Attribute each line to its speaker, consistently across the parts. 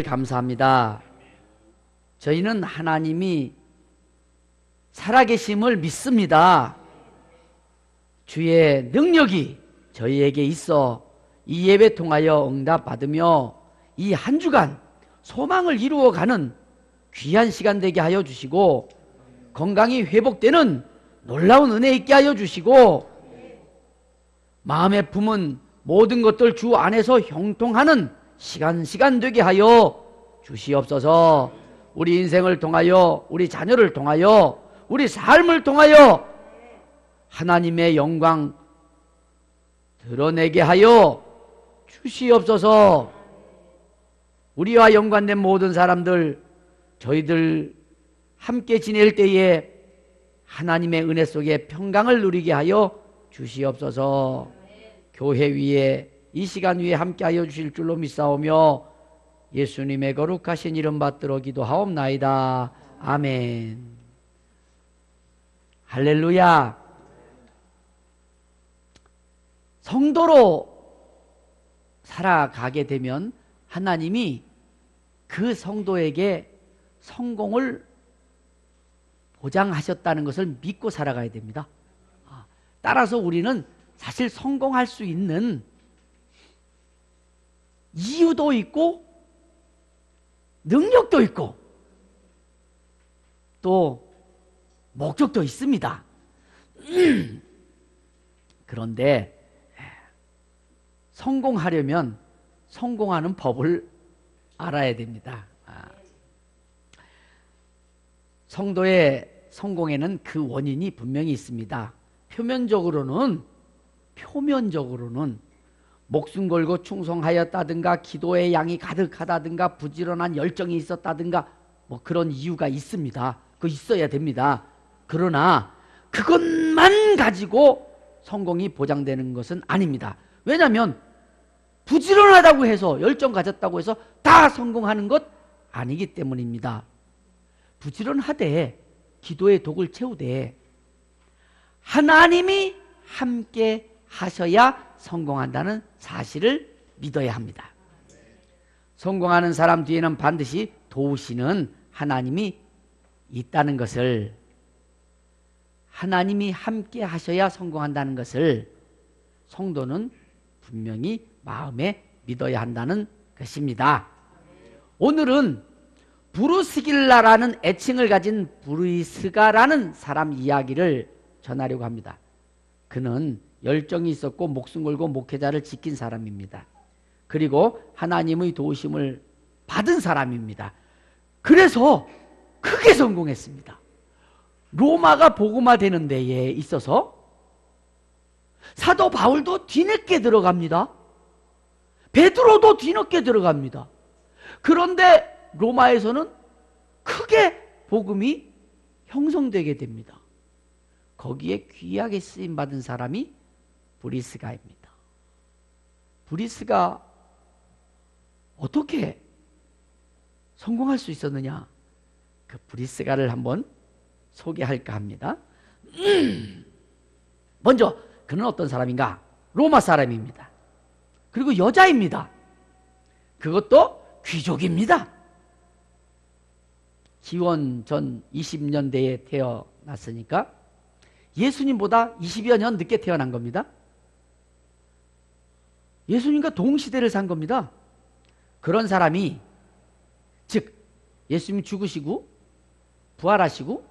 Speaker 1: 감사합니다. 저희는 하나님이 살아계심을 믿습니다. 주의 능력이 저희에게 있어 이 예배 통하여 응답받으며 이 한 주간 소망을 이루어가는 귀한 시간 되게 하여 주시고, 건강이 회복되는 놀라운 은혜 있게 하여 주시고, 마음에 품은 모든 것들 주 안에서 형통하는 시간 되게 하여 주시옵소서. 우리 인생을 통하여, 우리 자녀를 통하여, 우리 삶을 통하여 하나님의 영광 드러내게 하여 주시옵소서. 우리와 연관된 모든 사람들, 저희들 함께 지낼 때에 하나님의 은혜 속에 평강을 누리게 하여 주시옵소서. 교회 위에, 이 시간 위에 함께 하여 주실 줄로 믿사오며 예수님의 거룩하신 이름 받들어 기도하옵나이다. 아멘. 할렐루야. 성도로 살아가게 되면 하나님이 그 성도에게 성공을 보장하셨다는 것을 믿고 살아가야 됩니다. 따라서 우리는 사실 성공할 수 있는 이유도 있고 능력도 있고 또 목적도 있습니다. 그런데 성공하려면 성공하는 법을 알아야 됩니다. 성도의 성공에는 그 원인이 분명히 있습니다. 표면적으로는 목숨 걸고 충성하였다든가, 기도의 양이 가득하다든가, 부지런한 열정이 있었다든가, 뭐 그런 이유가 있습니다. 그거 있어야 됩니다. 그러나 그것만 가지고 성공이 보장되는 것은 아닙니다. 왜냐하면 부지런하다고 해서, 열정 가졌다고 해서 다 성공하는 것 아니기 때문입니다. 부지런하되, 기도의 독을 채우되 하나님이 함께 하셔야 성공한다는 사실을 믿어야 합니다. 성공하는 사람 뒤에는 반드시 도우시는 하나님이 있다는 것을, 하나님이 함께 하셔야 성공한다는 것을 성도는 분명히 마음에 믿어야 한다는 것입니다. 오늘은 브루스길라라는 애칭을 가진 브루이스가라는 사람 이야기를 전하려고 합니다. 그는 열정이 있었고 목숨 걸고 목회자를 지킨 사람입니다. 그리고 하나님의 도우심을 받은 사람입니다. 그래서 크게 성공했습니다. 로마가 복음화되는 데에 있어서 사도 바울도 뒤늦게 들어갑니다. 베드로도 뒤늦게 들어갑니다. 그런데 로마에서는 크게 복음이 형성되게 됩니다. 거기에 귀하게 쓰임받은 사람이 브리스가입니다. 브리스가 어떻게 성공할 수 있었느냐? 그 브리스가를 한번 소개할까 합니다. 먼저 그는 어떤 사람인가? 로마 사람입니다. 그리고 여자입니다. 그것도 귀족입니다. 기원 전 20년대에 태어났으니까 예수님보다 20여 년 늦게 태어난 겁니다. 예수님과 동시대를 산 겁니다. 그런 사람이, 즉 예수님이 죽으시고 부활하시고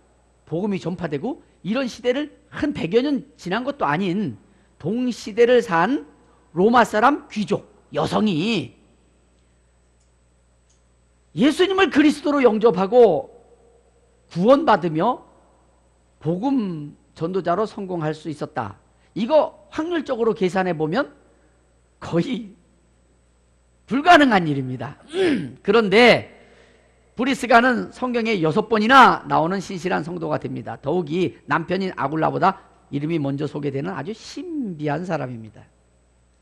Speaker 1: 복음이 전파되고 이런 시대를 한 100여 년 지난 것도 아닌 동시대를 산 로마 사람 귀족 여성이 예수님을 그리스도로 영접하고 구원받으며 복음 전도자로 성공할 수 있었다. 이거 확률적으로 계산해 보면 거의 불가능한 일입니다. 그런데 브리스가는 성경에 6번이나 나오는 신실한 성도가 됩니다. 더욱이 남편인 아굴라보다 이름이 먼저 소개되는 아주 신비한 사람입니다.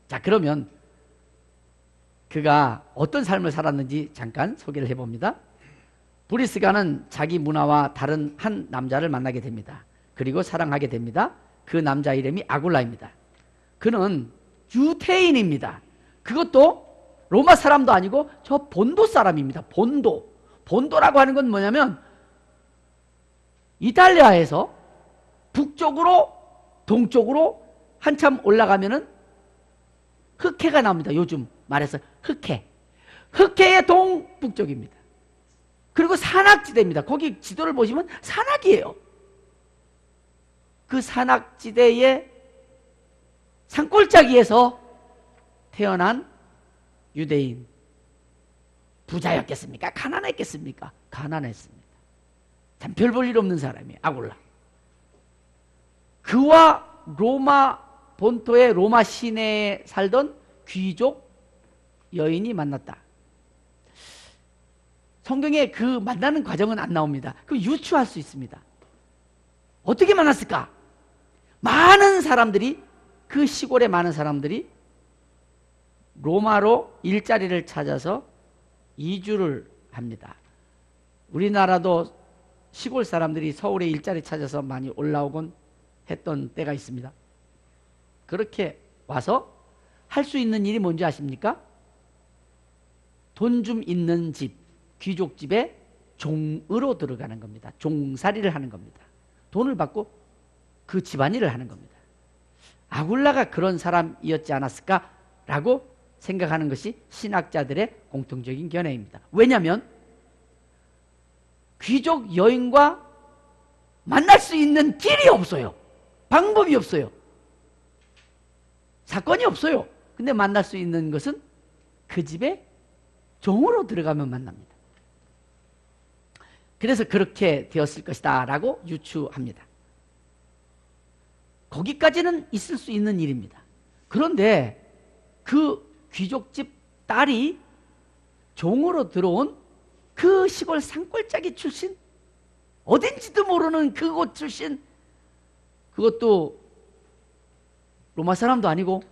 Speaker 1: 자, 그러면 그가 어떤 삶을 살았는지 잠깐 소개를 해봅니다. 브리스가는 자기 문화와 다른 한 남자를 만나게 됩니다. 그리고 사랑하게 됩니다. 그 남자 이름이 아굴라입니다. 그는 유태인입니다. 그것도 로마 사람도 아니고 저 본도 사람입니다. 본도. 본도라고 하는 건 뭐냐면 이탈리아에서 북쪽으로 동쪽으로 한참 올라가면은 흑해가 나옵니다. 요즘 말해서 흑해. 흑해의 동북쪽입니다. 그리고 산악지대입니다. 거기 지도를 보시면 산악이에요. 그 산악지대의 산골짜기에서 태어난 유대인. 부자였겠습니까? 가난했겠습니까? 가난했습니다. 참 별 볼 일 없는 사람이에요. 아굴라. 그와 로마 본토의 로마 시내에 살던 귀족 여인이 만났다. 성경에 그 만나는 과정은 안 나옵니다. 그럼 유추할 수 있습니다. 어떻게 만났을까? 많은 사람들이, 그 시골의 많은 사람들이 로마로 일자리를 찾아서 이주를 합니다. 우리나라도 시골 사람들이 서울에 일자리 찾아서 많이 올라오곤 했던 때가 있습니다. 그렇게 와서 할 수 있는 일이 뭔지 아십니까? 돈 좀 있는 집, 귀족집에 종으로 들어가는 겁니다. 종살이를 하는 겁니다. 돈을 받고 그 집안일을 하는 겁니다. 아굴라가 그런 사람이었지 않았을까라고 생각하는 것이 신학자들의 공통적인 견해입니다. 왜냐하면 귀족 여인과 만날 수 있는 길이 없어요. 방법이 없어요. 사건이 없어요. 근데 만날 수 있는 것은 그 집에 종으로 들어가면 만납니다. 그래서 그렇게 되었을 것이다 라고 유추합니다. 거기까지는 있을 수 있는 일입니다. 그런데 그 귀족집 딸이 종으로 들어온 그 시골 산골짜기 출신, 어딘지도 모르는 그곳 출신, 그것도 로마 사람도 아니고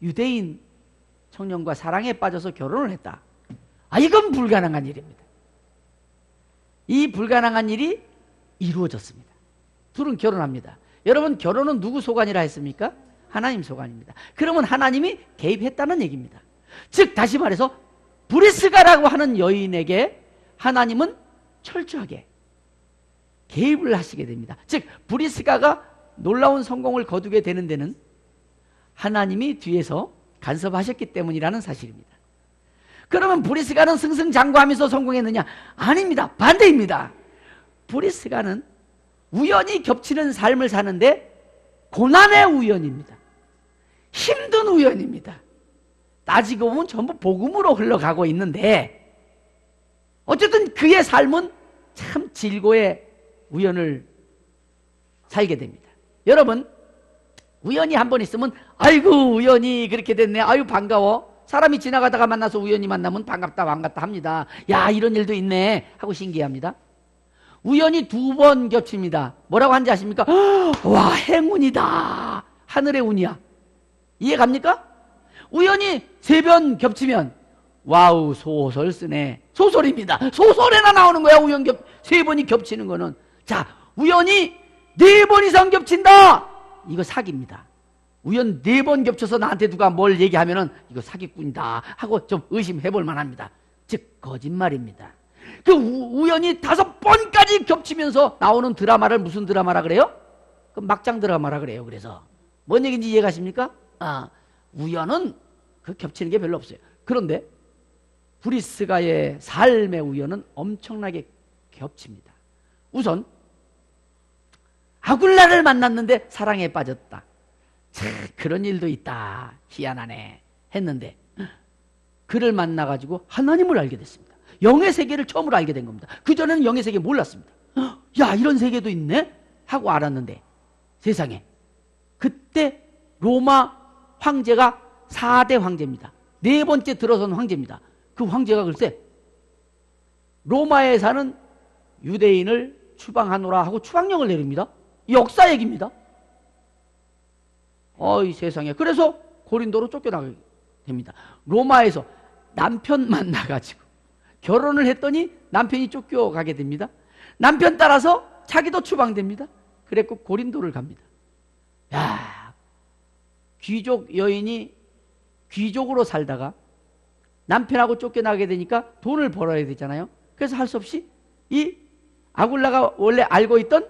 Speaker 1: 유대인 청년과 사랑에 빠져서 결혼을 했다. 이건 불가능한 일입니다. 이 불가능한 일이 이루어졌습니다. 둘은 결혼합니다. 여러분, 결혼은 누구 소관이라 했습니까? 하나님 소관입니다. 그러면 하나님이 개입했다는 얘기입니다. 즉 다시 말해서 브리스가라고 하는 여인에게 하나님은 철저하게 개입을 하시게 됩니다. 즉 브리스가가 놀라운 성공을 거두게 되는 데는 하나님이 뒤에서 간섭하셨기 때문이라는 사실입니다. 그러면 브리스가는 승승장구하면서 성공했느냐? 아닙니다. 반대입니다. 브리스가는 우연히 겹치는 삶을 사는데 고난의 우연입니다. 힘든 우연입니다. 따지고 보면 전부 복음으로 흘러가고 있는데 어쨌든 그의 삶은 참 질고의 우연을 살게 됩니다. 여러분, 우연히 한 번 있으면 아이고 우연히 그렇게 됐네, 아유 반가워. 사람이 지나가다가 만나서 우연히 만나면 반갑다 반갑다 합니다. 야, 이런 일도 있네 하고 신기합니다. 우연히 2번 겹칩니다. 뭐라고 하는지 아십니까? 와, 행운이다, 하늘의 운이야. 이해 갑니까? 우연히 3번 겹치면 와우, 소설 쓰네. 소설입니다. 소설에나 나오는 거야. 우연 3번이 겹치는 거는. 자, 우연히 4번 이상 겹친다, 이거 사기입니다. 우연 4번 겹쳐서 나한테 누가 뭘 얘기하면은 이거 사기꾼이다 하고 좀 의심해 볼 만합니다. 즉 거짓말입니다. 그 우연히 5번까지 겹치면서 나오는 드라마를 무슨 드라마라 그래요? 그 막장 드라마라 그래요. 그래서 뭔 얘기인지 이해가십니까? 우연은 그 겹치는 게 별로 없어요. 그런데 브리스가의 삶의 우연은 엄청나게 겹칩니다. 우선 아굴라를 만났는데 사랑에 빠졌다. 참, 그런 일도 있다, 희한하네 했는데 그를 만나가지고 하나님을 알게 됐습니다. 영의 세계를 처음으로 알게 된 겁니다. 그전에는 영의 세계 몰랐습니다. 야, 이런 세계도 있네 하고 알았는데 세상에, 그때 로마 황제가 4대 황제입니다. 4번째 들어선 황제입니다. 그 황제가 글쎄 로마에 사는 유대인을 추방하노라 하고 추방령을 내립니다. 역사 얘기입니다. 어이 세상에. 그래서 고린도로 쫓겨나게 됩니다. 로마에서 남편 만나가지고 결혼을 했더니 남편이 쫓겨가게 됩니다. 남편 따라서 자기도 추방됩니다. 그래서 고린도를 갑니다. 야, 귀족 여인이 귀족으로 살다가 남편하고 쫓겨나게 되니까 돈을 벌어야 되잖아요. 그래서 할 수 없이 이 아굴라가 원래 알고 있던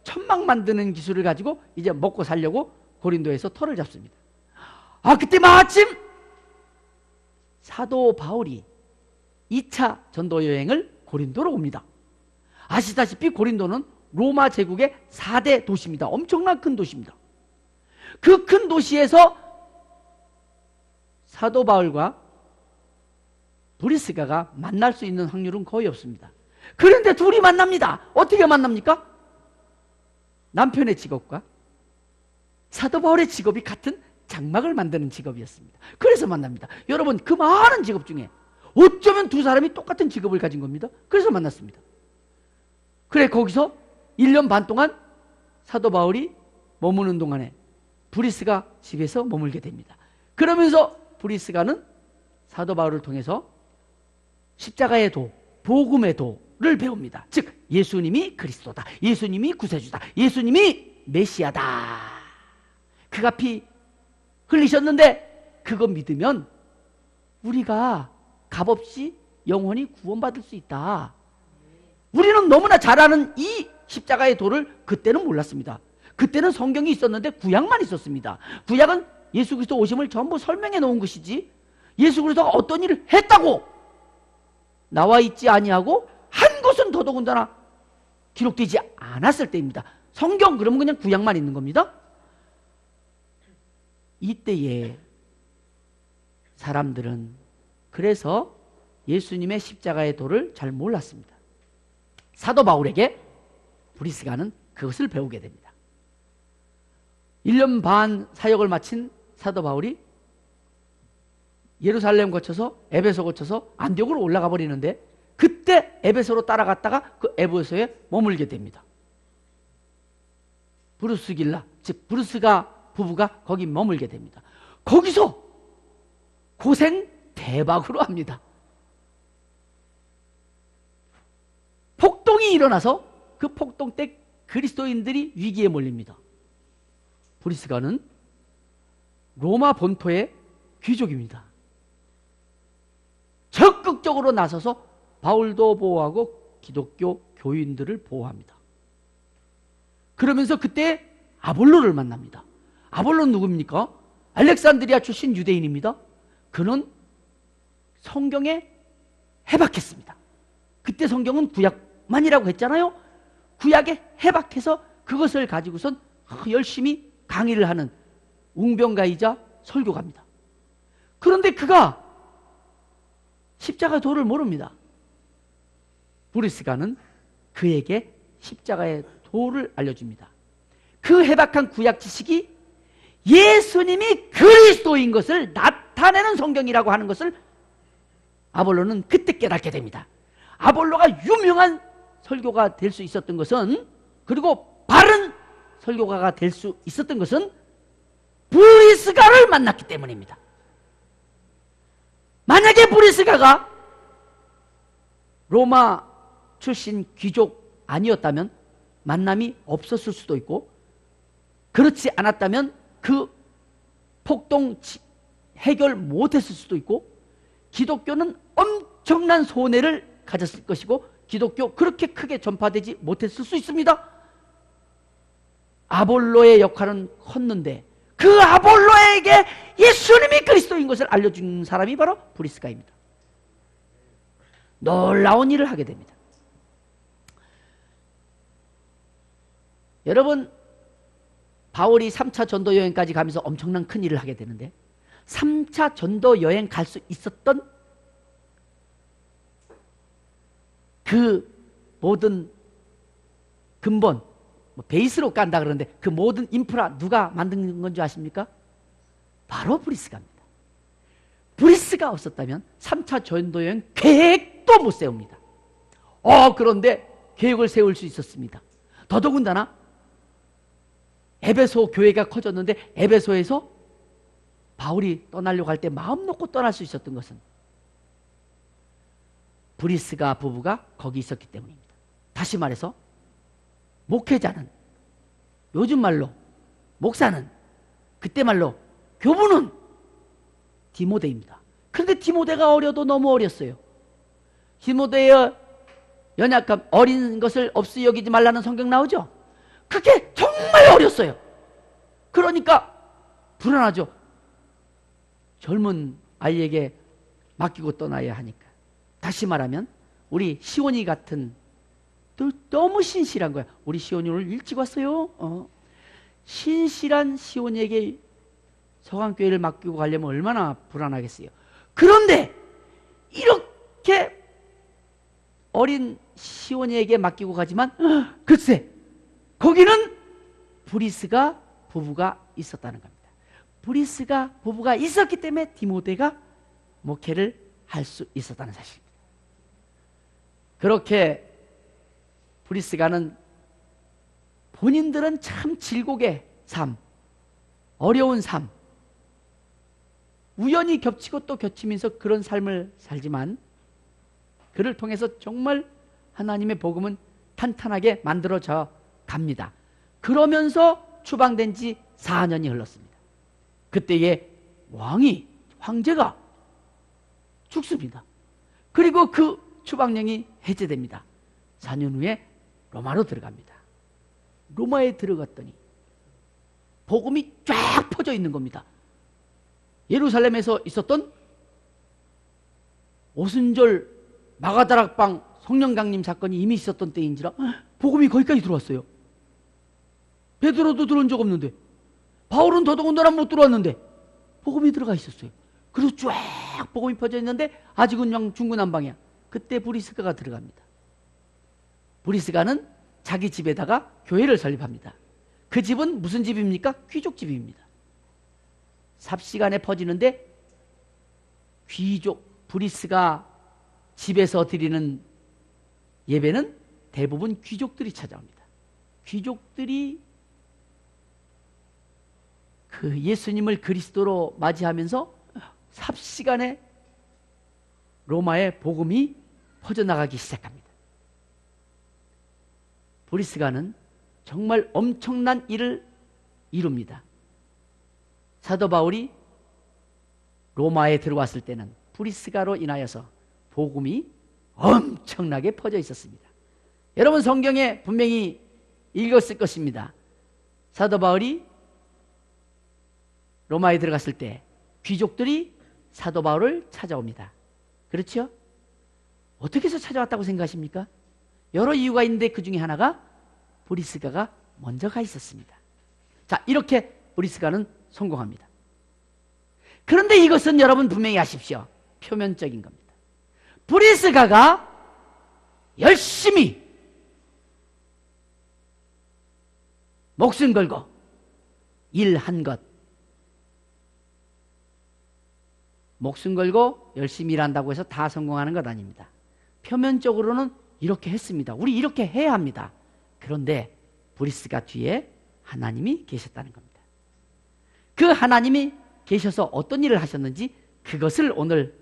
Speaker 1: 천막 만드는 기술을 가지고 이제 먹고 살려고 고린도에서 터를 잡습니다. 그때 마침 사도 바울이 2차 전도 여행을 고린도로 옵니다. 아시다시피 고린도는 로마 제국의 4대 도시입니다. 엄청난 큰 도시입니다. 그 큰 도시에서 사도 바울과 브리스가가 만날 수 있는 확률은 거의 없습니다. 그런데 둘이 만납니다. 어떻게 만납니까? 남편의 직업과 사도 바울의 직업이 같은 장막을 만드는 직업이었습니다. 그래서 만납니다. 여러분, 그 많은 직업 중에 어쩌면 두 사람이 똑같은 직업을 가진 겁니다. 그래서 만났습니다. 그래, 거기서 1년 반 동안 사도 바울이 머무는 동안에 브리스가 집에서 머물게 됩니다. 그러면서 브리스가는 사도 바울을 통해서 십자가의 도, 복음의 도를 배웁니다. 즉 예수님이 그리스도다, 예수님이 구세주다, 예수님이 메시아다. 그가 피 흘리셨는데 그거 믿으면 우리가 값없이 영원히 구원받을 수 있다. 우리는 너무나 잘 아는 이 십자가의 도를 그때는 몰랐습니다. 그때는 성경이 있었는데 구약만 있었습니다. 구약은 예수 그리스도 오심을 전부 설명해 놓은 것이지 예수 그리스도가 어떤 일을 했다고 나와 있지 아니하고 한 것은 더더군다나 기록되지 않았을 때입니다. 성경 그러면 그냥 구약만 있는 겁니다. 이때에 사람들은 그래서 예수님의 십자가의 도를 잘 몰랐습니다. 사도 바울에게 브리스가는 그것을 배우게 됩니다. 1년 반 사역을 마친 사도 바울이 예루살렘 거쳐서 에베소 거쳐서 안디옥으로 올라가 버리는데 그때 에베소로 따라갔다가 그 에베소에 머물게 됩니다. 브루스길라, 즉 브루스가 부부가 거기 머물게 됩니다. 거기서 고생 대박으로 합니다. 폭동이 일어나서 그 폭동 때 그리스도인들이 위기에 몰립니다. 브리스가는 로마 본토의 귀족입니다. 적극적으로 나서서 바울도 보호하고 기독교 교인들을 보호합니다. 그러면서 그때 아볼로를 만납니다. 아볼로는 누굽니까? 알렉산드리아 출신 유대인입니다. 그는 성경에 해박했습니다. 그때 성경은 구약만이라고 했잖아요. 구약에 해박해서 그것을 가지고선 열심히 강의를 하는 웅변가이자 설교가입니다. 그런데 그가 십자가 도를 모릅니다. 브리스가는 그에게 십자가의 도를 알려줍니다. 그 해박한 구약 지식이 예수님이 그리스도인 것을 나타내는 성경이라고 하는 것을 아볼로는 그때 깨닫게 됩니다. 아볼로가 유명한 설교가 될 수 있었던 것은, 그리고 바른 설교가가 될 수 있었던 것은 브리스가를 만났기 때문입니다. 만약에 브리스가가 로마 출신 귀족 아니었다면 만남이 없었을 수도 있고, 그렇지 않았다면 그 폭동 해결 못했을 수도 있고, 기독교는 엄청난 손해를 가졌을 것이고, 기독교 그렇게 크게 전파되지 못했을 수 있습니다. 아볼로의 역할은 컸는데 그 아볼로에게 예수님이 그리스도인 것을 알려준 사람이 바로 브리스가입니다. 놀라운 일을 하게 됩니다. 여러분, 바울이 3차 전도 여행까지 가면서 엄청난 큰 일을 하게 되는데 3차 전도 여행 갈 수 있었던 그 모든 근본, 베이스로 깐다 그러는데 그 모든 인프라 누가 만든 건지 아십니까? 바로 브리스가입니다. 브리스가 없었다면 3차 전도 여행 계획도 못 세웁니다. 그런데 계획을 세울 수 있었습니다. 더더군다나 에베소 교회가 커졌는데 에베소에서 바울이 떠나려고 할 때 마음 놓고 떠날 수 있었던 것은 브리스가 부부가 거기 있었기 때문입니다. 다시 말해서 목회자는, 요즘 말로 목사는, 그때 말로 교부는 디모데입니다. 그런데 디모데가 어려도 너무 어렸어요. 디모데의 연약함, 어린 것을 없이 여기지 말라는 성경 나오죠? 그게 정말 어렸어요. 그러니까 불안하죠. 젊은 아이에게 맡기고 떠나야 하니까. 다시 말하면 우리 시온이 같은, 너무 신실한 거야. 우리 시온이 오늘 일찍 왔어요. 신실한 시온에게 서강교회를 맡기고 가려면 얼마나 불안하겠어요. 그런데 이렇게 어린 시온이에게 맡기고 가지만 글쎄 거기는 브리스가 부부가 있었다는 겁니다. 브리스가 부부가 있었기 때문에 디모데가 목회를 할 수 있었다는 사실입니다. 그렇게 브리스가는 본인들은 참 질곡의 삶, 어려운 삶, 우연히 겹치고 또 겹치면서 그런 삶을 살지만 그를 통해서 정말 하나님의 복음은 탄탄하게 만들어져 갑니다. 그러면서 추방된 지 4년이 흘렀습니다. 그때에 황제가 죽습니다. 그리고 그 추방령이 해제됩니다. 4년 후에 로마로 들어갑니다. 로마에 들어갔더니 복음이 쫙 퍼져 있는 겁니다. 예루살렘에서 있었던 오순절 마가다락방 성령강림 사건이 이미 있었던 때인지라 복음이 거기까지 들어왔어요. 베드로도 들어온 적 없는데, 바울은 더더군다나 못 들어왔는데 복음이 들어가 있었어요. 그래서 쫙 복음이 퍼져 있는데 아직은 그냥 중구난방이야. 그때 브리스가가 들어갑니다. 브리스가는 자기 집에다가 교회를 설립합니다. 그 집은 무슨 집입니까? 귀족 집입니다. 삽시간에 퍼지는데 귀족 브리스가 집에서 드리는 예배는 대부분 귀족들이 찾아옵니다. 귀족들이 그 예수님을 그리스도로 맞이하면서 삽시간에 로마의 복음이 퍼져나가기 시작합니다. 브리스가는 정말 엄청난 일을 이룹니다. 사도 바울이 로마에 들어왔을 때는 브리스가로 인하여서 복음이 엄청나게 퍼져 있었습니다. 여러분 성경에 분명히 읽었을 것입니다. 사도 바울이 로마에 들어갔을 때 귀족들이 사도 바울을 찾아옵니다. 그렇죠? 어떻게 해서 찾아왔다고 생각하십니까? 여러 이유가 있는데 그 중에 하나가 브리스가가 먼저 가 있었습니다. 자, 이렇게 브리스가는 성공합니다. 그런데 이것은 여러분 분명히 아십시오. 표면적인 겁니다. 브리스가가 열심히 목숨 걸고 일한 것, 목숨 걸고 열심히 일한다고 해서 다 성공하는 것 아닙니다. 표면적으로는 이렇게 했습니다. 우리 이렇게 해야 합니다. 그런데 브리스가 뒤에 하나님이 계셨다는 겁니다. 그 하나님이 계셔서 어떤 일을 하셨는지 그것을 오늘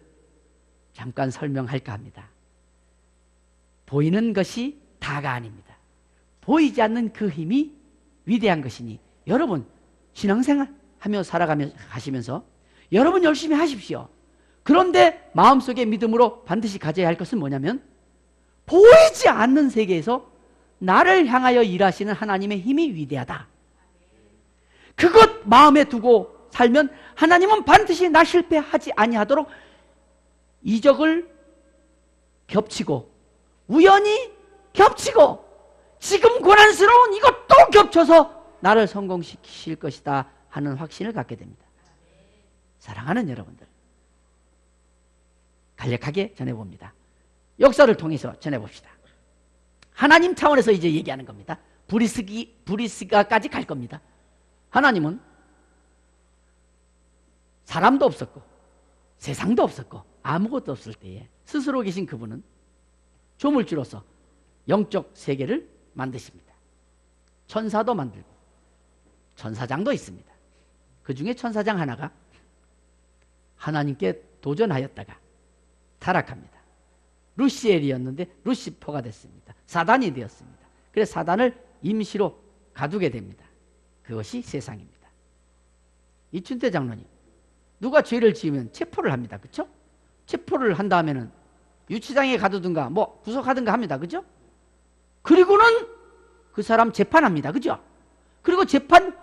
Speaker 1: 잠깐 설명할까 합니다. 보이는 것이 다가 아닙니다. 보이지 않는 그 힘이 위대한 것이니 여러분 신앙생활 하며 가시면서 여러분 열심히 하십시오. 그런데 마음속에 믿음으로 반드시 가져야 할 것은 뭐냐면 보이지 않는 세계에서 나를 향하여 일하시는 하나님의 힘이 위대하다. 그것 마음에 두고 살면 하나님은 반드시 나 실패하지 아니하도록 이적을 겹치고 우연히 겹치고 지금 고난스러운 이것도 겹쳐서 나를 성공시킬 것이다 하는 확신을 갖게 됩니다. 사랑하는 여러분들, 간략하게 전해봅니다. 역사를 통해서 전해봅시다. 하나님 차원에서 이제 얘기하는 겁니다. 브리스가까지 갈 겁니다. 하나님은 사람도 없었고 세상도 없었고 아무것도 없을 때에 스스로 계신 그분은 조물주로서 영적 세계를 만드십니다. 천사도 만들고 천사장도 있습니다. 그 중에 천사장 하나가 하나님께 도전하였다가 타락합니다. 루시엘이었는데 루시퍼가 됐습니다. 사단이 되었습니다. 그래서 사단을 임시로 가두게 됩니다. 그것이 세상입니다. 이춘태 장로님, 누가 죄를 지으면 체포를 합니다. 그렇죠? 체포를 한다면은 유치장에 가두든가 뭐 구속하든가 합니다. 그죠? 그리고는 그 사람 재판합니다. 그죠? 그리고 재판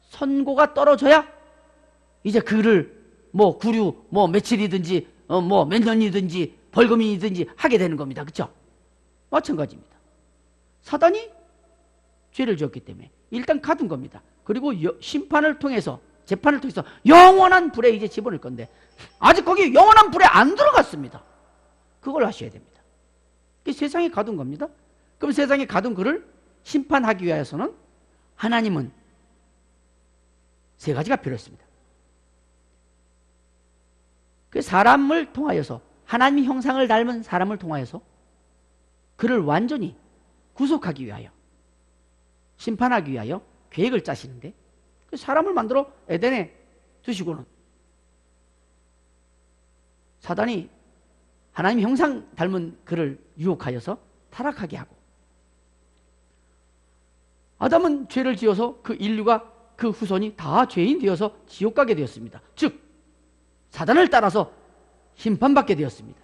Speaker 1: 선고가 떨어져야 이제 그를 뭐 구류 뭐 며칠이든지 뭐 몇 년이든지 벌금이든지 하게 되는 겁니다. 그죠? 마찬가지입니다. 사단이 죄를 지었기 때문에 일단 가둔 겁니다. 그리고 심판을 통해서 재판을 통해서 영원한 불에 이제 집어넣을 건데 아직 거기 영원한 불에 안 들어갔습니다. 그걸 아셔야 됩니다. 세상에 가둔 겁니다. 그럼 세상에 가둔 그를 심판하기 위해서는 하나님은 세 가지가 필요했습니다. 그 사람을 통하여서 하나님 형상을 닮은 사람을 통하여서 그를 완전히 구속하기 위하여 심판하기 위하여 계획을 짜시는데 그 사람을 만들어 에덴에 두시고는 사단이 하나님 형상 닮은 그를 유혹하여서 타락하게 하고 아담은 죄를 지어서 그 인류가 그 후손이 다 죄인 되어서 지옥 가게 되었습니다. 즉 사단을 따라서 심판받게 되었습니다.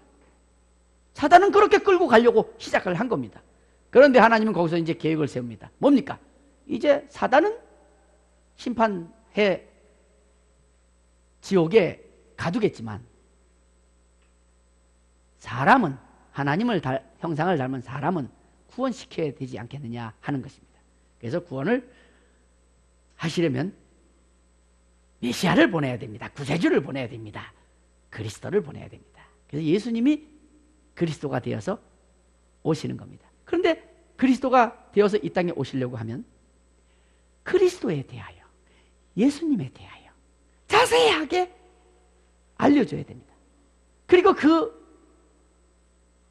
Speaker 1: 사단은 그렇게 끌고 가려고 시작을 한 겁니다. 그런데 하나님은 거기서 이제 계획을 세웁니다. 뭡니까? 이제 사단은 심판해 지옥에 가두겠지만 사람은 하나님을 형상을 닮은 사람은 구원시켜야 되지 않겠느냐 하는 것입니다. 그래서 구원을 하시려면 메시아를 보내야 됩니다. 구세주를 보내야 됩니다. 그리스도를 보내야 됩니다. 그래서 예수님이 그리스도가 되어서 오시는 겁니다. 그런데 그리스도가 되어서 이 땅에 오시려고 하면 그리스도에 대하여 예수님에 대하여 자세하게 알려줘야 됩니다. 그리고 그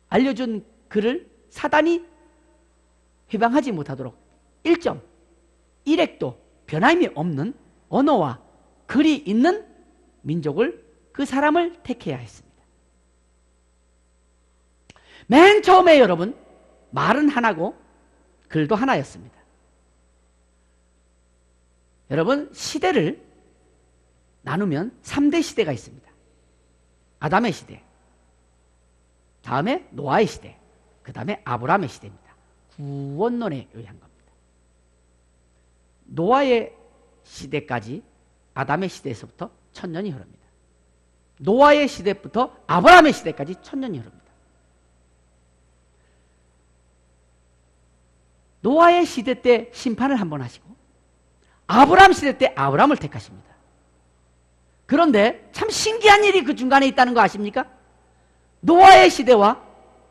Speaker 1: 알려준 그를 사단이 해방하지 못하도록 1점, 1획도 변함이 없는 언어와 글이 있는 민족을 그 사람을 택해야 했습니다. 맨 처음에 여러분 말은 하나고 글도 하나였습니다. 여러분 시대를 나누면 3대 시대가 있습니다. 아담의 시대, 다음에 노아의 시대, 그 다음에 아브라함의 시대입니다. 구원론에 의한 겁니다. 노아의 시대까지 아담의 시대에서부터 1000년이 흐릅니다. 노아의 시대부터 아브라함의 시대까지 1000년이 흐릅니다. 노아의 시대 때 심판을 한번 하시고 아브라함 시대 때 아브라함을 택하십니다. 그런데 참 신기한 일이 그 중간에 있다는 거 아십니까? 노아의 시대와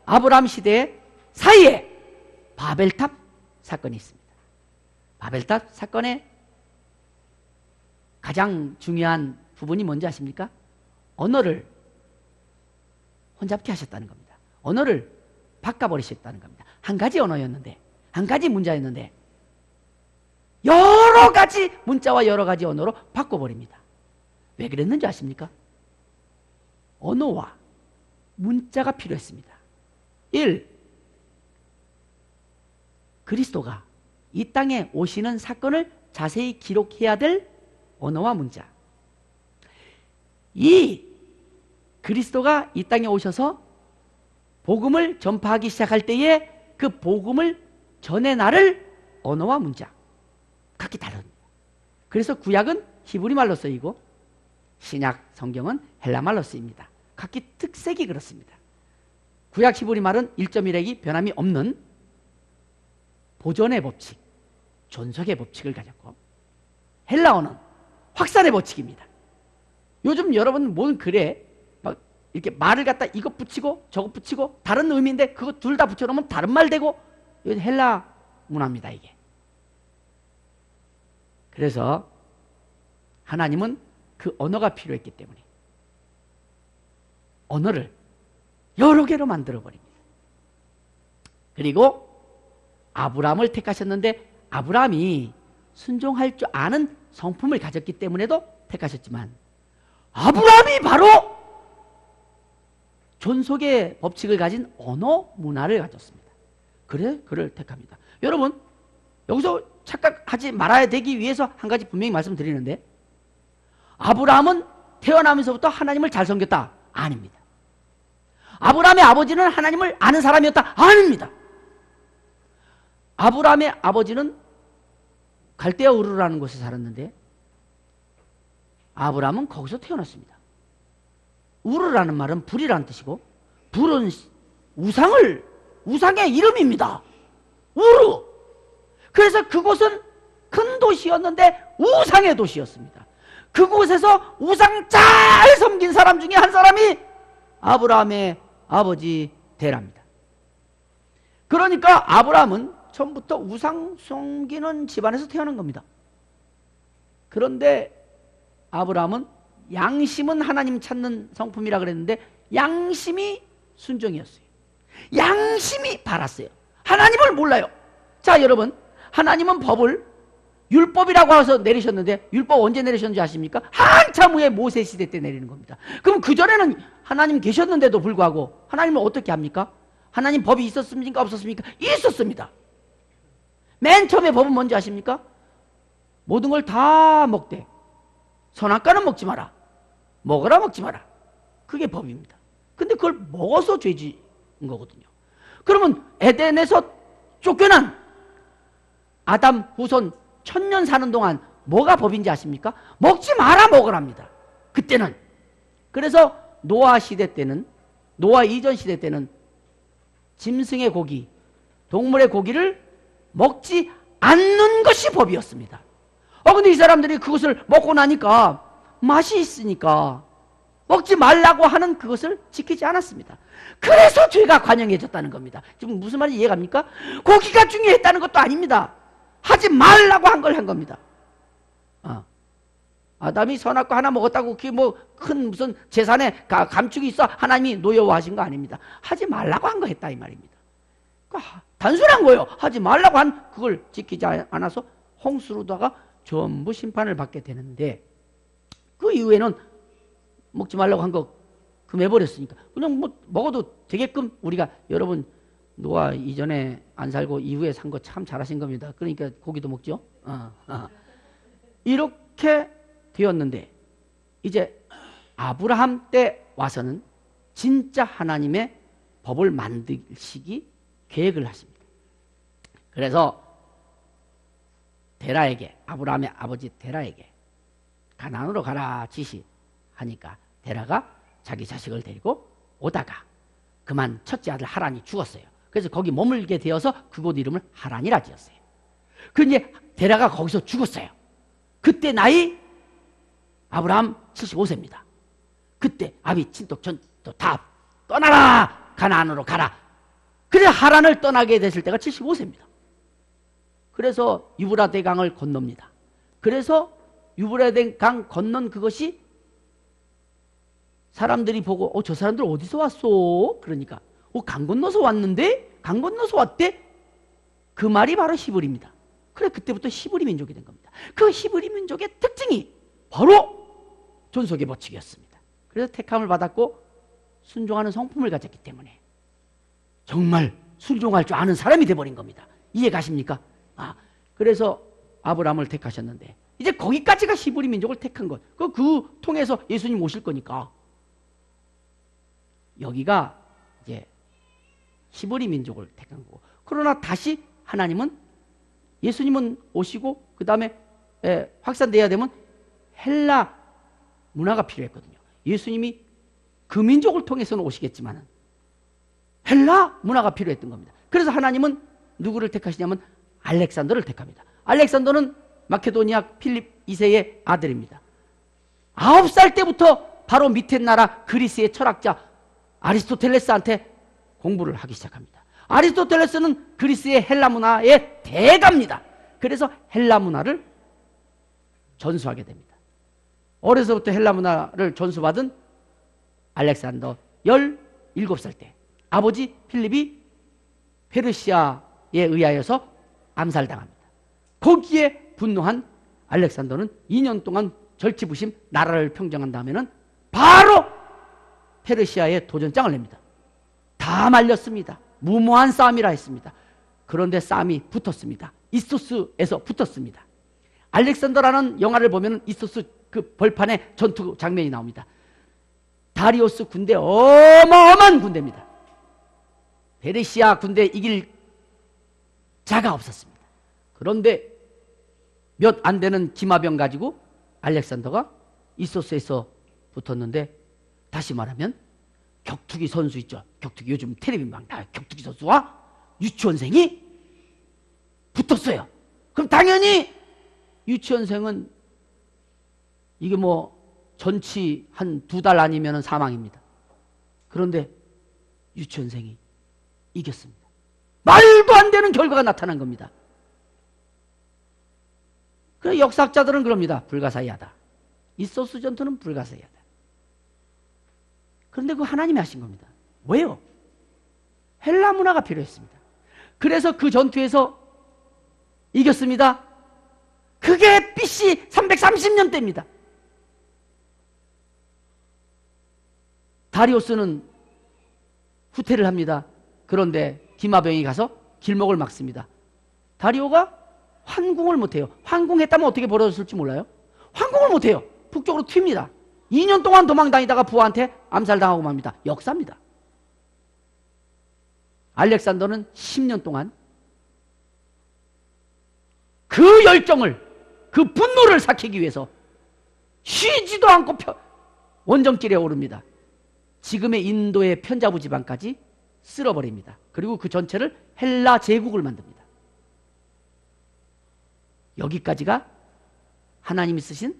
Speaker 1: 아브라함 시대 사이에 바벨탑 사건이 있습니다. 바벨탑 사건의 가장 중요한 부분이 뭔지 아십니까? 언어를 혼잡케 하셨다는 겁니다. 언어를 바꿔버리셨다는 겁니다. 한 가지 언어였는데, 한 가지 문자였는데 여러 가지 문자와 여러 가지 언어로 바꿔버립니다. 왜 그랬는지 아십니까? 언어와 문자가 필요했습니다. 1. 그리스도가 이 땅에 오시는 사건을 자세히 기록해야 될 언어와 문자. 2. 그리스도가 이 땅에 오셔서 복음을 전파하기 시작할 때에 그 복음을 전해 나를 언어와 문자. 각기 다릅니다. 그래서 구약은 히브리 말로 쓰이고 신약 성경은 헬라 말로 쓰입니다. 각기 특색이 그렇습니다. 구약 히브리 말은 1.1획이 변함이 없는 보존의 법칙, 존속의 법칙을 가졌고 헬라어는 확산의 법칙입니다. 요즘 여러분 모든 글에 막 이렇게 말을 갖다 이것 붙이고 저것 붙이고 다른 의미인데 그거 둘 다 붙여놓으면 다른 말 되고 이건 헬라 문화입니다. 이게. 그래서 하나님은 그 언어가 필요했기 때문에 언어를 여러 개로 만들어 버립니다. 그리고 아브라함을 택하셨는데 아브라함이 순종할 줄 아는 성품을 가졌기 때문에도 택하셨지만 아브라함이 바로 존속의 법칙을 가진 언어 문화를 가졌습니다. 그래 그를 택합니다. 여러분 여기서 착각하지 말아야 되기 위해서 한 가지 분명히 말씀드리는데 아브라함은 태어나면서부터 하나님을 잘 섬겼다. 아닙니다. 아브라함의 아버지는 하나님을 아는 사람이었다? 아닙니다. 아브라함의 아버지는 갈대아 우르라는 곳에 살았는데 아브라함은 거기서 태어났습니다. 우르라는 말은 불이라는 뜻이고 불은 우상의 이름입니다. 우르. 그래서 그곳은 큰 도시였는데 우상의 도시였습니다. 그곳에서 우상 잘 섬긴 사람 중에 한 사람이 아브라함의 아버지 데라입니다. 그러니까 아브라함은 처음부터 우상 섬기는 집안에서 태어난 겁니다. 그런데 아브라함은 양심은 하나님 찾는 성품이라 그랬는데 양심이 순종이었어요. 양심이 바랐어요. 하나님을 몰라요. 자, 여러분, 하나님은 법을 율법이라고 해서 내리셨는데 율법 언제 내리셨는지 아십니까? 한참 후에 모세 시대 때 내리는 겁니다. 그럼 그전에는 하나님 계셨는데도 불구하고 하나님은 어떻게 합니까? 하나님 법이 있었습니까? 없었습니까? 있었습니다. 맨 처음에 법은 뭔지 아십니까? 모든 걸 다 먹되 선악과는 먹지 마라. 먹어라 먹지 마라. 그게 법입니다. 근데 그걸 먹어서 죄지은 거거든요. 그러면 에덴에서 쫓겨난 아담 후손 1000년 사는 동안 뭐가 법인지 아십니까? 먹지 마라 먹으랍니다. 그때는. 그래서 노아 시대 때는, 노아 이전 시대 때는 짐승의 고기, 동물의 고기를 먹지 않는 것이 법이었습니다. 근데 이 사람들이 그것을 먹고 나니까 맛이 있으니까 먹지 말라고 하는 그것을 지키지 않았습니다. 그래서 죄가 관영해졌다는 겁니다. 지금 무슨 말인지 이해갑니까? 고기가 중요했다는 것도 아닙니다. 하지 말라고 한 걸 한 겁니다. 아담이 선악과 하나 먹었다고 그게 뭐 큰 무슨 재산에 감축이 있어 하나님이 노여워하신 거 아닙니다. 하지 말라고 한 거 했다 이 말입니다. 그러니까 단순한 거예요. 하지 말라고 한 그걸 지키지 않아서 홍수로다가 전부 심판을 받게 되는데 그 이후에는 먹지 말라고 한 거 금해버렸으니까 그냥 뭐 먹어도 되게끔 우리가 여러분 노아 이전에 안 살고 이후에 산 거 참 잘하신 겁니다. 그러니까 고기도 먹죠. 이렇게 되었는데 이제 아브라함 때 와서는 진짜 하나님의 법을 만드시기 계획을 하십니다. 그래서 데라에게, 아브라함의 아버지 데라에게 가나안으로 가라 지시하니까 데라가 자기 자식을 데리고 오다가 그만 첫째 아들 하란이 죽었어요. 그래서 거기 머물게 되어서 그곳 이름을 하란이라 지었어요. 근데 데라가 거기서 죽었어요. 그때 나이 아브라함 75세입니다. 그때 아비 친척 전도 다 떠나라 가나안으로 가라. 그래서 하란을 떠나게 됐을 때가 75세입니다. 그래서 유브라데 강을 건넙니다. 그래서 유브라데 강 건넌 그것이 사람들이 보고 저 사람들 어디서 왔어? 그러니까 강 건너서 왔는데? 강 건너서 왔대? 그 말이 바로 히브리입니다. 그래 그때부터 히브리 민족이 된 겁니다. 그 히브리 민족의 특징이 바로 존속의 법칙이었습니다. 그래서 택함을 받았고 순종하는 성품을 가졌기 때문에 정말 순종할 줄 아는 사람이 돼버린 겁니다. 이해 가십니까? 그래서 아브라함을 택하셨는데 이제 거기까지가 히브리 민족을 택한 것. 그 통해서 예수님 오실 거니까 여기가 이제 히브리 민족을 택한 거고. 그러나 다시 하나님은 예수님은 오시고 그 다음에 확산돼야 되면 헬라 문화가 필요했거든요. 예수님이 그 민족을 통해서는 오시겠지만 헬라 문화가 필요했던 겁니다. 그래서 하나님은 누구를 택하시냐면 알렉산더를 택합니다. 알렉산더는 마케도니아 필립 2세의 아들입니다. 9살 때부터 바로 밑에 나라 그리스의 철학자 아리스토텔레스한테 공부를 하기 시작합니다. 아리스토텔레스는 그리스의 헬라 문화의 대가입니다. 그래서 헬라 문화를 전수하게 됩니다. 어려서부터 헬라 문화를 전수받은 알렉산더 17살 때 아버지 필립이 페르시아에 의하여서 암살당합니다. 거기에 분노한 알렉산더는 2년 동안 절치부심 나라를 평정한 다음에는 바로 페르시아에 도전장을 냅니다. 다 말렸습니다. 무모한 싸움이라 했습니다. 그런데 싸움이 붙었습니다. 이소스에서 붙었습니다. 알렉산더라는 영화를 보면 이소스 그 벌판에 전투 장면이 나옵니다. 다리오스 군대 어마어마한 군대입니다. 페르시아 군대 이길 자가 없었습니다. 그런데 몇 안 되는 기마병 가지고 알렉산더가 이소스에서 붙었는데, 다시 말하면 격투기 선수 있죠. 격투기 요즘 텔레비전 막 나와요. 격투기 선수와 유치원생이 붙었어요. 그럼 당연히 유치원생은 이게 뭐 전치 한 2달 아니면 사망입니다. 그런데 유치원생이 이겼습니다. 말도 안 되는 결과가 나타난 겁니다. 그래서 역사학자들은 그럽니다. 불가사의하다. 이소스 전투는 불가사의하다. 그런데 그거 하나님이 하신 겁니다. 왜요? 헬라 문화가 필요했습니다. 그래서 그 전투에서 이겼습니다. 그게 BC 330년대입니다. 다리오스는 후퇴를 합니다. 그런데 기마병이 가서 길목을 막습니다. 다리오가 환궁을 못해요. 환궁했다면 어떻게 벌어졌을지 몰라요? 환궁을 못해요. 북쪽으로 튑니다. 2년 동안 도망다니다가 부하한테 암살당하고 맙니다. 역사입니다. 알렉산더는 10년 동안 그 열정을, 그 분노를 삭히기 위해서 쉬지도 않고 원정길에 오릅니다. 지금의 인도의 편자부 지방까지 쓸어버립니다. 그리고 그 전체를 헬라 제국을 만듭니다. 여기까지가 하나님이 쓰신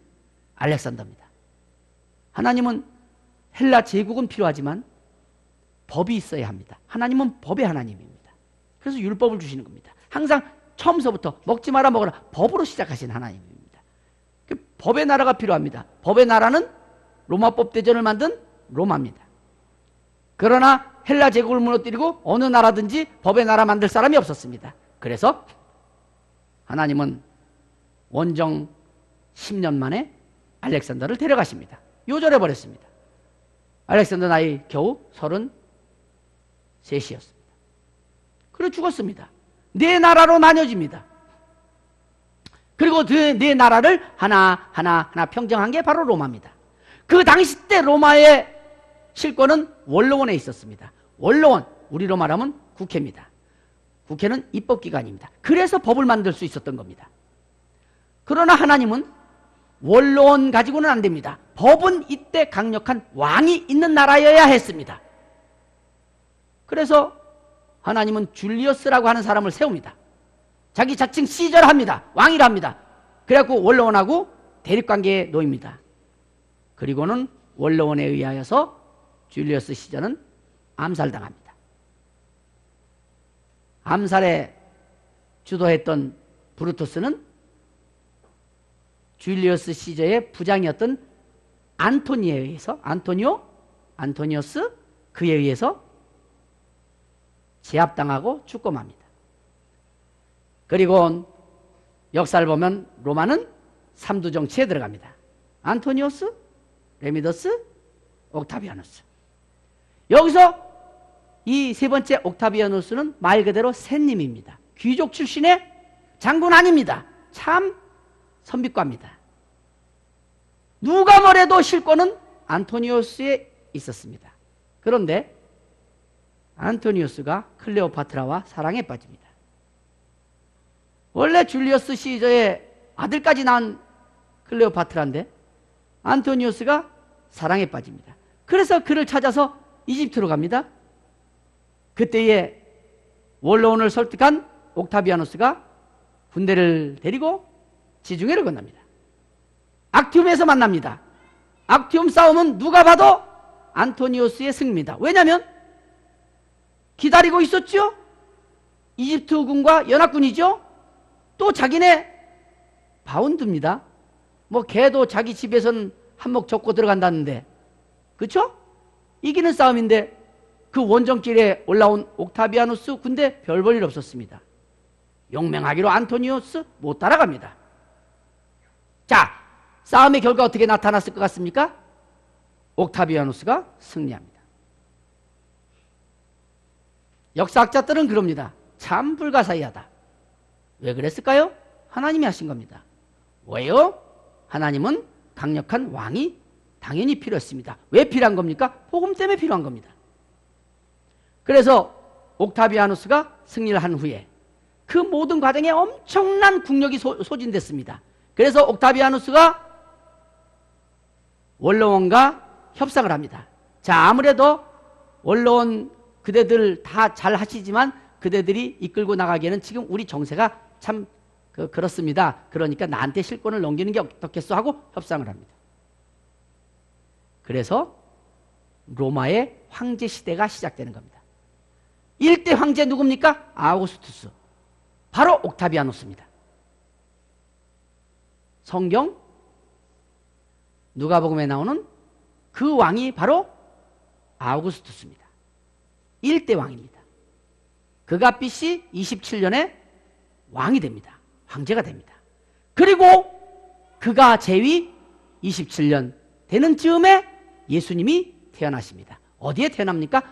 Speaker 1: 알렉산더입니다. 하나님은 헬라 제국은 필요하지만 법이 있어야 합니다. 하나님은 법의 하나님입니다. 그래서 율법을 주시는 겁니다. 항상 처음서부터 먹지 마라 먹어라 법으로 시작하신 하나님입니다. 법의 나라가 필요합니다. 법의 나라는 로마법 대전을 만든 로마입니다. 그러나 헬라 제국을 무너뜨리고 어느 나라든지 법의 나라 만들 사람이 없었습니다. 그래서 하나님은 원정 10년 만에 알렉산더를 데려가십니다. 요절해버렸습니다. 알렉산더 나이 겨우 33이었습니다. 그래 죽었습니다. 네 나라로 나뉘어집니다. 그리고 그 네 나라를 하나 평정한 게 바로 로마입니다. 그 당시 때 로마의 실권은 원로원에 있었습니다. 원로원, 우리로 말하면 국회입니다. 국회는 입법기관입니다. 그래서 법을 만들 수 있었던 겁니다. 그러나 하나님은 원로원 가지고는 안 됩니다. 법은 이때 강력한 왕이 있는 나라여야 했습니다. 그래서 하나님은 줄리어스라고 하는 사람을 세웁니다. 자기 자칭 시저를 합니다. 왕이라 합니다. 그래갖고 원로원하고 대립관계에 놓입니다. 그리고는 원로원에 의하여서 줄리어스 시저는 암살당합니다. 암살에 주도했던 브루투스는 줄리어스 시저의 부장이었던 안토니에 의해서 안토니오스 그에 의해서 제압당하고 죽고 맙니다. 그리고 역사를 보면 로마는 삼두 정치에 들어갑니다. 안토니오스, 레미더스, 옥타비아누스. 여기서 이 세 번째 옥타비아누스는 말 그대로 샌님입니다. 귀족 출신의 장군 아닙니다. 참 선비과입니다. 누가 뭐래도 실권은 안토니오스에 있었습니다. 그런데 안토니오스가 클레오파트라와 사랑에 빠집니다. 원래 줄리어스 시저의 아들까지 낳은 클레오파트라인데 안토니오스가 사랑에 빠집니다. 그래서 그를 찾아서 이집트로 갑니다. 그때에 원로원을 설득한 옥타비아누스가 군대를 데리고 지중해를 건넙니다. 악티움에서 만납니다. 악티움 싸움은 누가 봐도 안토니오스의 승리입니다. 왜냐하면 기다리고 있었죠. 이집트군과 연합군이죠. 또 자기네 바운드입니다. 뭐 걔도 자기 집에서는 한몫 접고 들어간다는데, 그렇죠? 이기는 싸움인데 그 원정길에 올라온 옥타비아누스 군대 별 볼 일 없었습니다. 용맹하기로 안토니오스 못 따라갑니다. 자, 싸움의 결과 어떻게 나타났을 것 같습니까? 옥타비아누스가 승리합니다. 역사학자들은 그럽니다. 참 불가사의하다. 왜 그랬을까요? 하나님이 하신 겁니다. 왜요? 하나님은 강력한 왕이 당연히 필요했습니다. 왜 필요한 겁니까? 복음 때문에 필요한 겁니다. 그래서 옥타비아누스가 승리를 한 후에 그 모든 과정에 엄청난 국력이 소진됐습니다. 그래서 옥타비아누스가 원로원과 협상을 합니다. 자, 아무래도 원로원 그대들 다 잘 하시지만 그대들이 이끌고 나가기에는 지금 우리 정세가 참 그렇습니다. 그러니까 나한테 실권을 넘기는 게 어떻겠어 하고 협상을 합니다. 그래서 로마의 황제 시대가 시작되는 겁니다. 1대 황제 누굽니까? 아우구스투스. 바로 옥타비아누스입니다. 성경 누가복음에 나오는 그 왕이 바로 아우구스투스입니다. 1대 왕입니다. 그가 BC 27년에 왕이 됩니다. 황제가 됩니다. 그리고 그가 제위 27년 되는 즈음에 예수님이 태어나십니다. 어디에 태어납니까?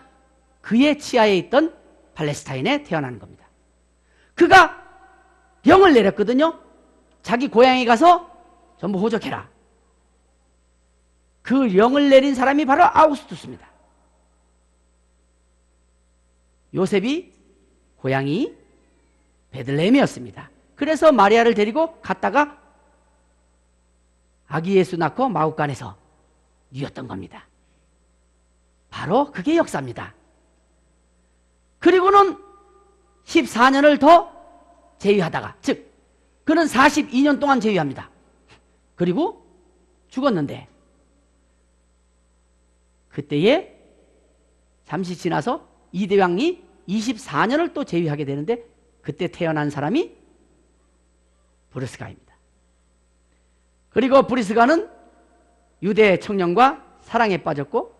Speaker 1: 그의 치하에 있던 팔레스타인에 태어나는 겁니다. 그가 병을 내렸거든요. 자기 고향에 가서 전부 호적해라. 그 병을 내린 사람이 바로 아우구스투스입니다. 요셉이 고향이 베들레헴이었습니다. 그래서 마리아를 데리고 갔다가 아기 예수 낳고 마구간에서 누웠던 겁니다. 바로 그게 역사입니다. 그리고는 14년을 더 제위하다가, 즉 그는 42년 동안 제위합니다. 그리고 죽었는데 그때에 잠시 지나서 이대왕이 24년을 또 제위하게 되는데 그때 태어난 사람이 브리스가입니다. 그리고 브리스가는 유대 청년과 사랑에 빠졌고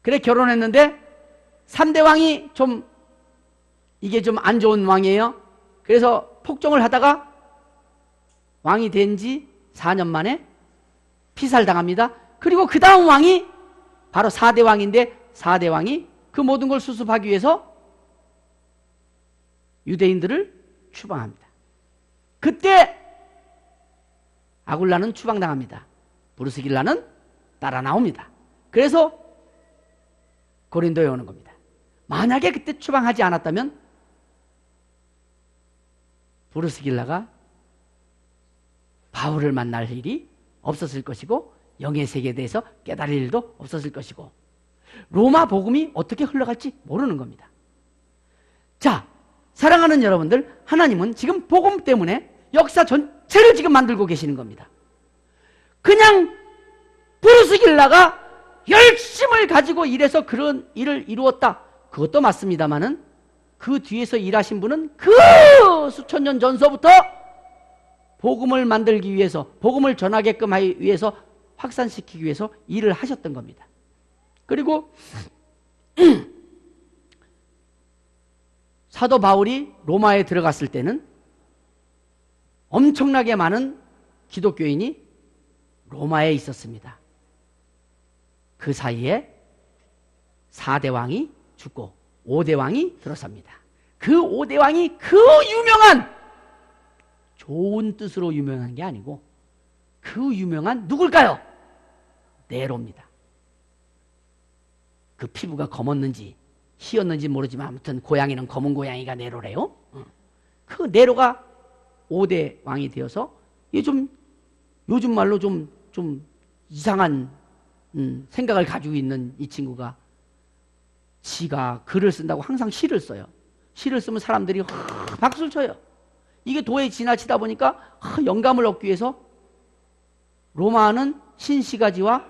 Speaker 1: 그래 결혼했는데 3대 왕이 이게 좀 안 좋은 왕이에요. 그래서 폭정을 하다가 왕이 된 지 4년 만에 피살당합니다. 그리고 그 다음 왕이 바로 4대 왕인데 4대 왕이 그 모든 걸 수습하기 위해서 유대인들을 추방합니다. 그때 아굴라는 추방당합니다. 브루스길라는 따라 나옵니다. 그래서 고린도에 오는 겁니다. 만약에 그때 추방하지 않았다면 브루스길라가 바울을 만날 일이 없었을 것이고 영의 세계에 대해서 깨달을 일도 없었을 것이고 로마 복음이 어떻게 흘러갈지 모르는 겁니다. 자, 사랑하는 여러분들, 하나님은 지금 복음 때문에 역사 전체를 지금 만들고 계시는 겁니다. 그냥 브루스길라가 열심을 가지고 일해서 그런 일을 이루었다. 그것도 맞습니다만은 그 뒤에서 일하신 분은 그 수천 년 전서부터 복음을 만들기 위해서, 복음을 전하게끔 하기 위해서, 확산시키기 위해서 일을 하셨던 겁니다. 그리고 사도 바울이 로마에 들어갔을 때는 엄청나게 많은 기독교인이 로마에 있었습니다. 그 사이에 4대 왕이 죽고 5대 왕이 들어섭니다. 그 5대 왕이 그 유명한, 좋은 뜻으로 유명한 게 아니고 그 유명한 누굴까요? 네로입니다. 그 피부가 검었는지 희었는지 모르지만 아무튼 고양이는 검은 고양이가 네로래요. 그 네로가 5대 왕이 되어서 이게 요즘 말로 좀 이상한 생각을 가지고 있는 이 친구가 지가 글을 쓴다고 항상 시를 써요. 시를 쓰면 사람들이 박수를 쳐요. 이게 도에 지나치다 보니까 영감을 얻기 위해서 로마는 신시가지와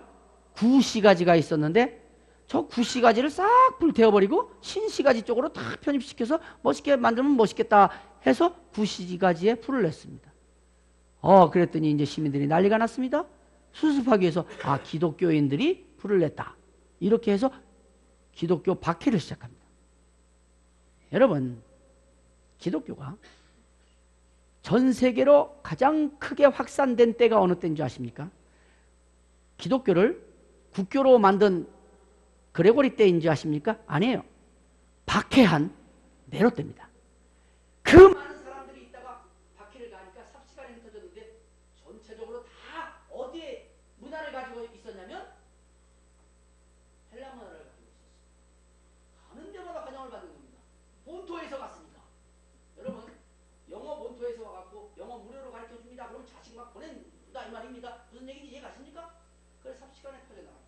Speaker 1: 구시가지가 있었는데 저 구시가지를 싹 불태워버리고 신시가지 쪽으로 다 편입시켜서 멋있게 만들면 멋있겠다 해서 구시가지에 풀을 냈습니다. 그랬더니 이제 시민들이 난리가 났습니다. 수습하기 위해서 기독교인들이 풀을 냈다. 이렇게 해서 기독교 박해를 시작합니다. 여러분, 기독교가 전 세계로 가장 크게 확산된 때가 어느 때인 줄 아십니까? 기독교를 국교로 만든 그레고리 때인 줄 아십니까? 아니에요. 박해한 네로 때입니다. 그 많은 사람들이 있다가 박해를 가니까 삽시간에 터졌는데 전체적으로 다 어디에 문화를 가지고 있었냐? 본토에서 갔습니다. 여러분 영어 본토에서 와갖고 영어 무료로 가르쳐줍니다. 그럼 자식 막 보낸다 이 말입니다. 무슨 얘기인지 이해가십니까? 그래서 삽시간에 퍼져나갑니다.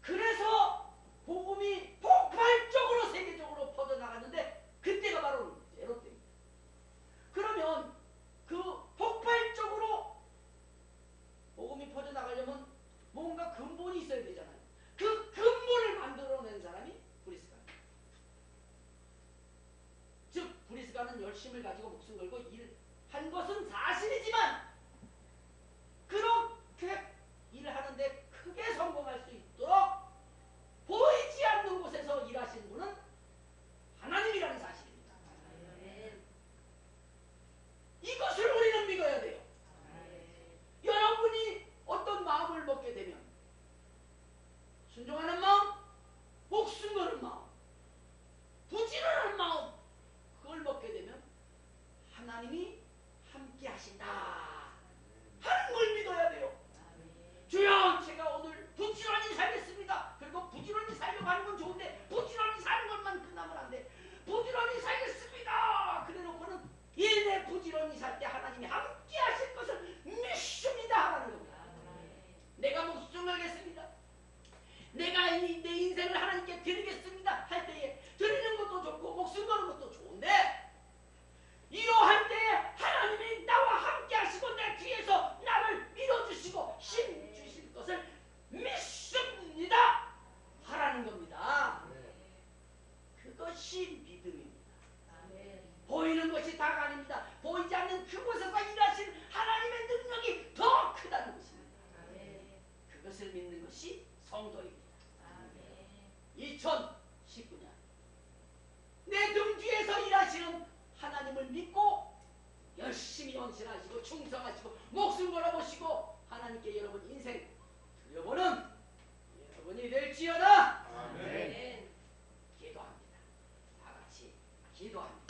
Speaker 1: 그래서 복음이 폭발적으로 세계적으로 퍼져나갔는데 그때가 바로 에로 때입니다. 그러면 그 폭발적으로 복음이 퍼져나가려면 뭔가 근본이 있어야 되잖아요. 그 근본을 만들어낸 사람이 브리스가입니다. 즉 브리스가는 열심을 가지고 목숨 걸고 일한 것은 사실이지만 그렇게 일하는데 크게 성공할 수 있도록 보이지 않는 곳에서 일하신 분은 하나님이라는 사실입니다. 이것을 우리는 믿어야 돼요. 여러분이 어떤 마음을 먹게 되면 순종하는 마음, 목숨 거는 마음, 부지런한 마음, 그걸 먹게 되면 하나님이 함께 하신다 하는 걸 믿어야 돼요. 주여, 제가 오늘 부지런히 살겠습니다. 그리고 부지런히 살려고 하는 건 좋은데 부지런히 사는 것만 끝나면 안 돼. 부지런히 살겠습니다. 그래놓고는 내 부지런히 살 때 하나님이 함께 하실 것을 믿습니다 하는 겁니다. 내가 목숨 걸겠습니다. 내가 내 인생을 하나님께 드리겠습니다 할 때에 드리는 것도 좋고 목숨 거는 것도 좋은데 이러할 때에 하나님이 나와 함께 하시고 내 뒤에서 나를 밀어주시고 힘 주실 것을 믿습니다 하라는 겁니다. 그것이 믿음입니다. 보이는 것이 다가 아닙니다. 보이지 않는 그곳에서 일하신 하나님의 능력이 더 크다는 것입니다. 그것을 믿는 것이 성도입니다. 2019년 내 등 뒤에서 일하시는 하나님을 믿고 열심히 헌신하시고 충성하시고 목숨 걸어보시고